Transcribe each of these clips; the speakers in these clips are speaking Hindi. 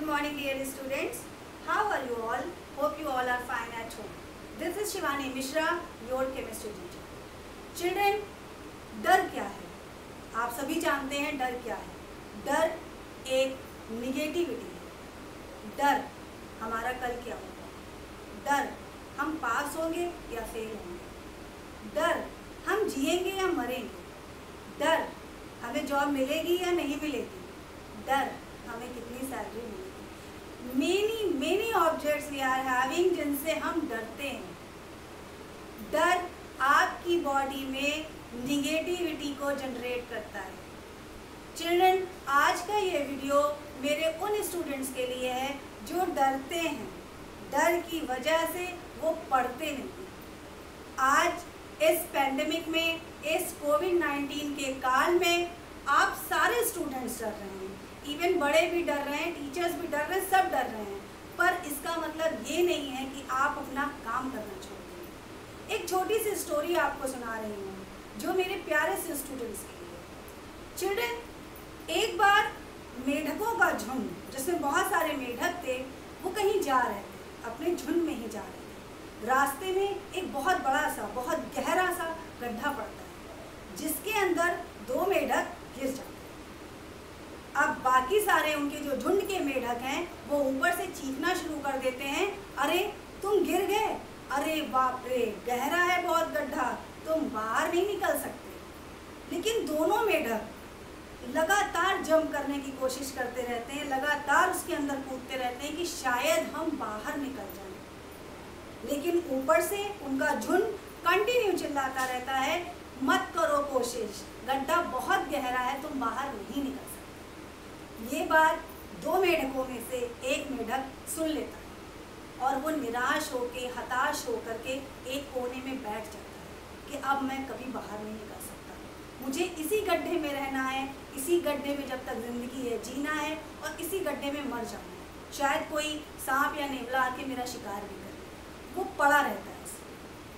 Good morning dear students. How are you all? Hope you all are fine at home. This is Shivani Mishra, your chemistry teacher. Children, डर क्या है? आप सभी जानते हैं डर क्या है. डर एक निगेटिविटी है. डर हमारा कल क्या होगा. डर हम पास होंगे या फेल होंगे. डर हम जिएंगे या मरेंगे. डर हमें जॉब मिलेगी या नहीं मिलेगी. डर हमें कितनी सैलरी मिलेगी. Many objects we are having जिनसे हम डरते हैं. डर आपकी बॉडी में निगेटिविटी को जनरेट करता है. चिल्ड्रन, आज का ये वीडियो मेरे उन स्टूडेंट्स के लिए है जो डरते हैं. डर की वजह से वो पढ़ते नहीं. आज इस पैंडेमिक में, इस कोविड-19 के काल में आप सारे स्टूडेंट्स डर रहे हैं. इवन बड़े भी डर रहे हैं, टीचर्स भी डर रहे हैं, सब डर रहे हैं. पर इसका मतलब ये नहीं है कि आप अपना काम करना छोड़ दें. एक छोटी सी स्टोरी आपको सुना रही हूँ जो मेरे प्यारे से स्टूडेंट्स के लिए. चिल्ड्रन, एक बार मेढकों का झुंड, जिसमें बहुत सारे मेढक थे, वो कहीं जा रहे थे, अपने झुंड में ही जा रहे थे. रास्ते में एक बहुत बड़ा सा, बहुत गहरा सा गड्ढा पड़ता है जिसके अंदर दो मेढक गिर जाते हैं. अब बाकी सारे उनके जो झुंड के मेढक हैं वो ऊपर से चीखना शुरू कर देते हैं, अरे तुम गिर गए, अरे बाप रे, गहरा है बहुत गड्ढा, तुम बाहर नहीं निकल सकते. लेकिन दोनों मेढक लगातार जंप करने की कोशिश करते रहते हैं, लगातार उसके अंदर कूदते रहते हैं कि शायद हम बाहर निकल जाएं. लेकिन ऊपर से उनका झुंड कंटिन्यू चिल्लाता रहता है, मत करो कोशिश, गड्ढा बहुत गहरा है, तुम बाहर नहीं निकल सकते. ये बात दो मेढकों में से एक मेढक सुन लेता है और वो निराश होकर, हताश होकर के एक कोने में बैठ जाता है कि अब मैं कभी बाहर नहीं निकल सकता. मुझे इसी गड्ढे में रहना है, इसी गड्ढे में जब तक ज़िंदगी है जीना है और इसी गड्ढे में मर जाना है. शायद कोई सांप या नेवला आके मेरा शिकार भी करे. वो पड़ा रहता है.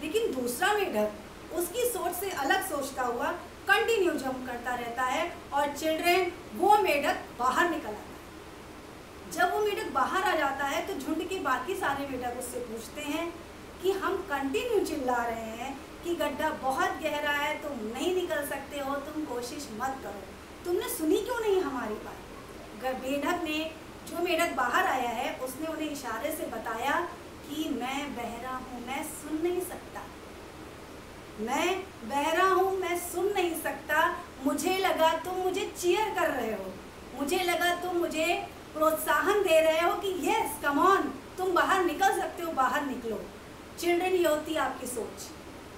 लेकिन दूसरा मेढक उसकी सोच से अलग सोचता हुआ कंटिन्यू जंप करता रहता है और चिल्ड्रन, वो मेढक बाहर निकल आता है. जब वो मेढक बाहर आ जाता है तो झुंड के बाकी सारे मेढक उससे पूछते हैं कि हम कंटिन्यू चिल्ला रहे हैं कि गड्ढा बहुत गहरा है, तुम नहीं निकल सकते हो, तुम कोशिश मत करो, तुमने सुनी क्यों नहीं हमारी बात. मेढक ने, जो मेढक बाहर आया है, उसने उन्हें इशारे से बताया कि मैं बहरा हूँ, मैं सुन नहीं सकता. मैं बहरा हूँ, मैं सुन नहीं सकता. मुझे लगा तुम मुझे चीयर कर रहे हो, मुझे लगा तुम मुझे प्रोत्साहन दे रहे हो कि यस कम ऑन, तुम बाहर निकल सकते हो, बाहर निकलो. चिल्ड्रन, ये होती आपकी सोच.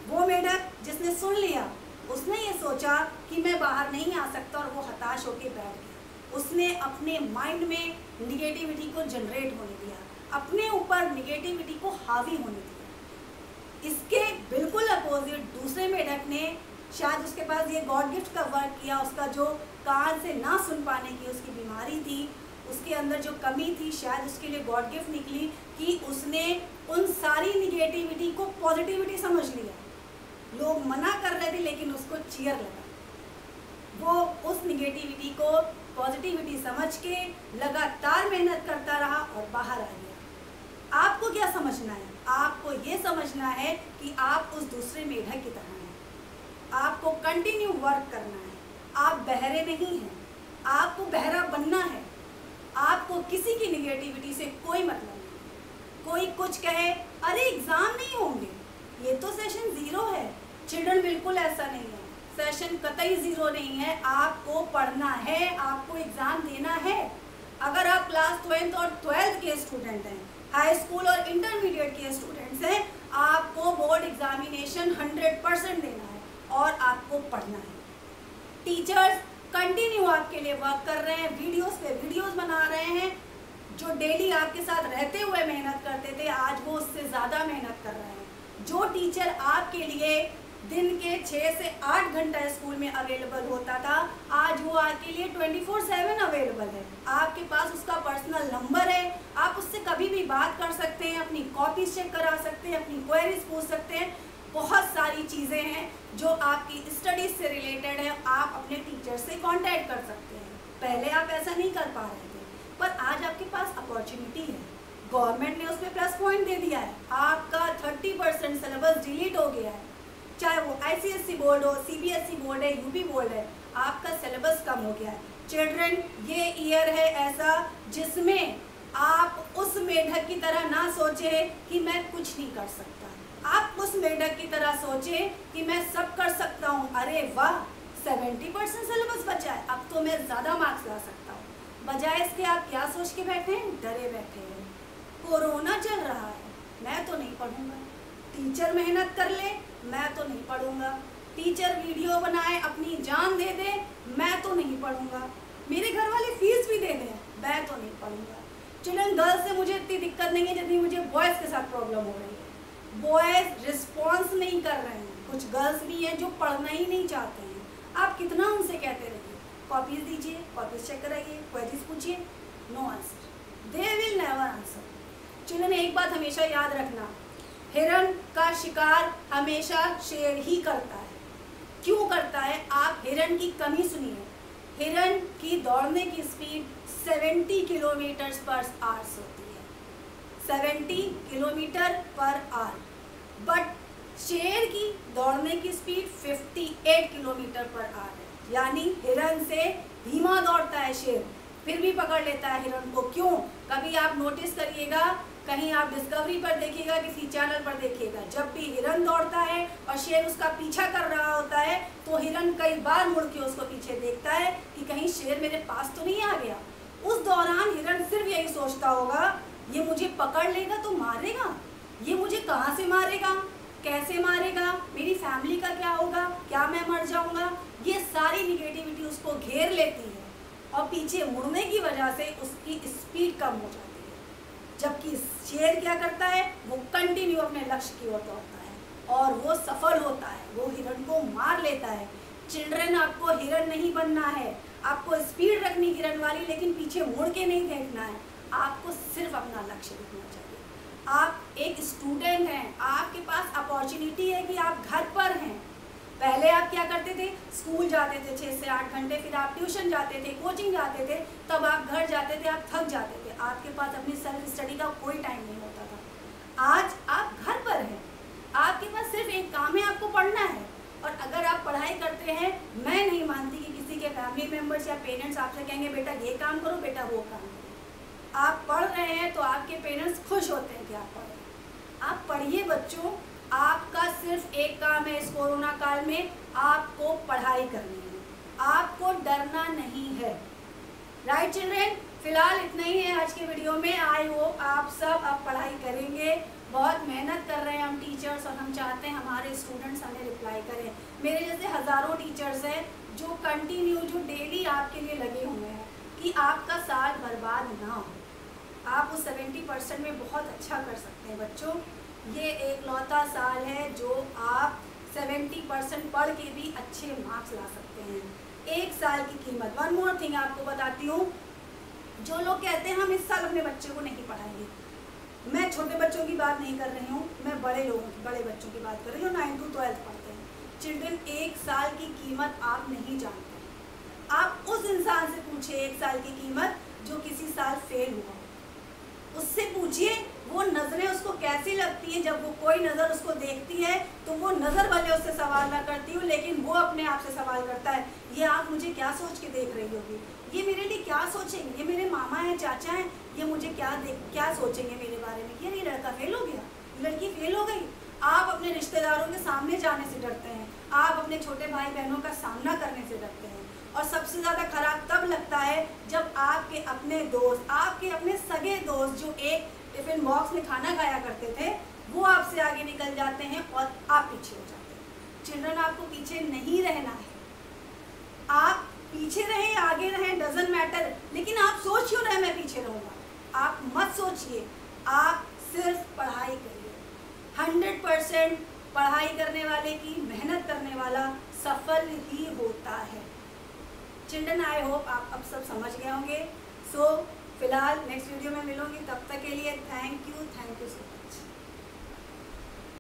वो मेढक जिसने सुन लिया, उसने ये सोचा कि मैं बाहर नहीं आ सकता और वो हताश होकर बैठ गया. उसने अपने माइंड में निगेटिविटी को जनरेट होने दिया, अपने ऊपर निगेटिविटी को हावी होने दिया. इसके बिल्कुल अपोजिट दूसरे मेढक ने, शायद उसके पास ये गॉड गिफ्ट का वर्क किया. उसका जो कान से ना सुन पाने की उसकी बीमारी थी, उसके अंदर जो कमी थी, शायद उसके लिए गॉड गिफ्ट निकली कि उसने उन सारी निगेटिविटी को पॉजिटिविटी समझ लिया. लोग मना कर रहे थे लेकिन उसको चीयर लगा. वो उस निगेटिविटी को पॉजिटिविटी समझ के लगातार मेहनत करता रहा और बाहर आ गया. आपको क्या समझना है? आपको ये समझना है कि आप उस दूसरे मेढक की तरह हैं. आपको कंटिन्यू वर्क करना है. आप बहरे नहीं हैं, आपको बहरा बनना है. आपको किसी की निगेटिविटी से कोई मतलब नहीं. कोई कुछ कहे, अरे एग्ज़ाम नहीं होंगे, ये तो सेशन 0 है. चिल्ड्रन, बिल्कुल ऐसा नहीं है. सेशन कतई 0 नहीं है. आपको पढ़ना है, आपको एग्ज़ाम देना है. अगर आप क्लास 12th और 12th के स्टूडेंट हैं, हाई स्कूल और इंटरमीडिएट के स्टूडेंट्स हैं, आपको बोर्ड एग्जामिनेशन 100% देना है और आपको पढ़ना है. टीचर्स कंटिन्यू आपके लिए वर्क कर रहे हैं, वीडियोस पे वीडियोस बना रहे हैं. जो डेली आपके साथ रहते हुए मेहनत करते थे, आज वो उससे ज़्यादा मेहनत कर रहे हैं. जो टीचर आपके लिए दिन के 6 से 8 घंटा स्कूल में अवेलेबल होता था, आज वो आपके लिए 24/7 अवेलेबल है. आपके पास उसका पर्सनल नंबर है, आप उससे कभी भी बात कर सकते हैं, अपनी कॉपीज चेक करा सकते हैं, अपनी क्वेरीज पूछ सकते हैं. बहुत सारी चीज़ें हैं जो आपकी स्टडीज़ से रिलेटेड है. आप अपने टीचर से कांटेक्ट कर सकते हैं. पहले आप ऐसा नहीं कर पा रहे थे. पर आज आपके पास अपॉर्चुनिटी है, गवर्नमेंट ने उसमें प्लस पॉइंट दे दिया है, आपका 30% सिलेबस डिलीट हो गया है। चाहे वो ICSE बोर्ड हो, CBSE बोर्ड है, UP बोर्ड है, आपका सिलेबस कम हो गया है। चिल्ड्रन, ये ईयर है ऐसा जिसमें आप उस मेढक की तरह ना सोचें कि मैं कुछ नहीं कर सकता, आप उस मेढक की तरह सोचें कि मैं सब कर सकता हूँ। अरे वाह, 70% सिलेबस बचा है, अब तो मैं ज़्यादा मार्क्स ला सकता हूँ। बजाय इसके आप क्या सोच के बैठे हैं? डरे बैठे हैं। कोरोना चल रहा है, मैं तो नहीं पढ़ूंगा। टीचर मेहनत कर ले, मैं तो नहीं पढ़ूंगा। टीचर वीडियो बनाए, अपनी जान दे दे, मैं तो नहीं पढ़ूंगा। मेरे घर वाले फीस भी दे दें, मैं तो नहीं पढ़ूंगा। चिल्ड्रन, गर्ल्स से मुझे इतनी दिक्कत नहीं है जितनी मुझे बॉयज़ के साथ प्रॉब्लम हो रही है। बॉयज़ रिस्पॉन्स नहीं कर रहे हैं, कुछ गर्ल्स भी हैं जो पढ़ना ही नहीं चाहते हैं। आप कितना उनसे कहते रहिए, कॉपीज दीजिए, कॉपीज चेक कराइए, क्वेरीज पूछिए, no answer, they will never answer. Children, एक बात हमेशा याद रखना, हिरण का शिकार हमेशा शेर ही करता है। क्यों करता है? आप हिरण की कमी सुनिए। हिरण की दौड़ने की स्पीड 70 किलोमीटर पर आवर होती है, 70 किलोमीटर पर आवर। बट शेर की दौड़ने की स्पीड 58 किलोमीटर पर आवर है। यानी हिरण से धीमा दौड़ता है शेर, फिर भी पकड़ लेता है हिरण को। क्यों? कभी आप नोटिस करिएगा, कहीं आप डिस्कवरी पर देखिएगा, किसी चैनल पर देखिएगा, जब भी हिरण दौड़ता है और शेर उसका पीछा कर रहा होता है तो हिरण कई बार मुड़ के उसको पीछे देखता है कि कहीं शेर मेरे पास तो नहीं आ गया। उस दौरान हिरण सिर्फ यही सोचता होगा, ये मुझे पकड़ लेगा तो मारेगा, ये मुझे कहाँ से मारेगा, कैसे मारेगा, मेरी फैमिली का क्या होगा, क्या मैं मर जाऊंगा। ये सारी निगेटिविटी उसको घेर लेती है और पीछे मुड़ने की वजह से उसकी स्पीड कम हो जाती है। जबकि शेर क्या करता है? वो कंटिन्यू अपने लक्ष्य की ओर दौड़ता है और वो सफल होता है, वो हिरण को मार लेता है। चिल्ड्रन, आपको हिरण नहीं बनना है, आपको स्पीड रखनी हिरण वाली, लेकिन पीछे मुड़ के नहीं देखना है। आपको सिर्फ अपना लक्ष्य रखना चाहिए। आप एक स्टूडेंट हैं, आपके पास अपॉर्चुनिटी है कि आप घर पर हैं। पहले आप क्या करते थे? स्कूल जाते थे 6 से 8 घंटे, फिर आप ट्यूशन जाते थे, कोचिंग जाते थे, तब आप घर जाते थे, आप थक जाते थे, आपके पास अपनी सेल्फ स्टडी का कोई टाइम नहीं होता था। आज आप घर पर हैं, आपके पास सिर्फ एक काम है, आपको पढ़ना है। और अगर आप पढ़ाई करते हैं, मैं नहीं मानती कि किसी के फैमिली मेम्बर्स या पेरेंट्स आपसे कहेंगे बेटा ये काम करो, बेटा वो काम करो। आप पढ़ रहे हैं तो आपके पेरेंट्स खुश होते हैं कि आप पढ़ रहे हैं। आप पढ़िए बच्चों, आपका सिर्फ एक काम है इस कोरोना काल में, आपको पढ़ाई करनी है, आपको डरना नहीं है। राइट चिल्ड्रन, फिलहाल इतना ही है आज के वीडियो में। आई होप आप सब अब पढ़ाई करेंगे। बहुत मेहनत कर रहे हैं हम टीचर्स और हम चाहते हैं हमारे स्टूडेंट्स हमें रिप्लाई करें। मेरे जैसे हज़ारों टीचर्स हैं जो कंटिन्यू, जो डेली आपके लिए लगे हुए हैं कि आपका साल बर्बाद ना हो। आप उस 70% में बहुत अच्छा कर सकते हैं बच्चों। ये एक लौता साल है जो आप 70% पढ़ के भी अच्छे मार्क्स ला सकते हैं। एक साल की कीमत। वन मोर थिंग आपको बताती हूँ, जो लोग कहते हैं हम इस साल अपने बच्चे को नहीं पढ़ाएंगे, मैं छोटे बच्चों की बात नहीं कर रही हूँ, मैं बड़े लोगों की, बड़े बच्चों की बात कर रही हूँ, 9 to 12 पढ़ते हैं। चिल्ड्रन, एक साल की कीमत आप नहीं जानते। आप उस इंसान से पूछिए एक साल की कीमत जो किसी साल फेल हुआ, उससे पूछिए वो नज़रें उसको कैसी लगती हैं। जब वो कोई नज़र उसको देखती है तो वो नज़र भले उससे सवाल ना करती हो, लेकिन वो अपने आप से सवाल करता है, ये आप मुझे क्या सोच के देख रही होगी, ये मेरे लिए क्या सोचेंगे, ये मेरे मामा हैं, चाचा हैं, ये मुझे क्या सोचेंगे मेरे बारे में। ये नहीं, लड़का फेल हो गया, लड़की फेल हो गई। आप अपने रिश्तेदारों के सामने जाने से डरते हैं, आप अपने छोटे भाई बहनों का सामना करने से डरते हैं। और सबसे ज़्यादा खराब तब लगता है जब आपके अपने दोस्त, आपके अपने सगे दोस्त जो एक टिफिन बॉक्स में खाना खाया करते थे, वो आपसे आगे निकल जाते हैं और आप पीछे हो जाते हैं। चिल्ड्रन, आपको पीछे नहीं रहना है, आप पीछे रहें आगे रहें डजंट मैटर, लेकिन आप सोच क्यों रहे मैं पीछे रहूँगा। आप मत सोचिए, आप सिर्फ पढ़ाई करिए। 100% पढ़ाई करने वाले की, मेहनत करने वाला सफल ही होता है। चिल्ड्रन, आई होप आप अब सब समझ गए होंगे। सो फिलहाल नेक्स्ट वीडियो में मिलूंगी, तब तक के लिए थैंक यू सो मच।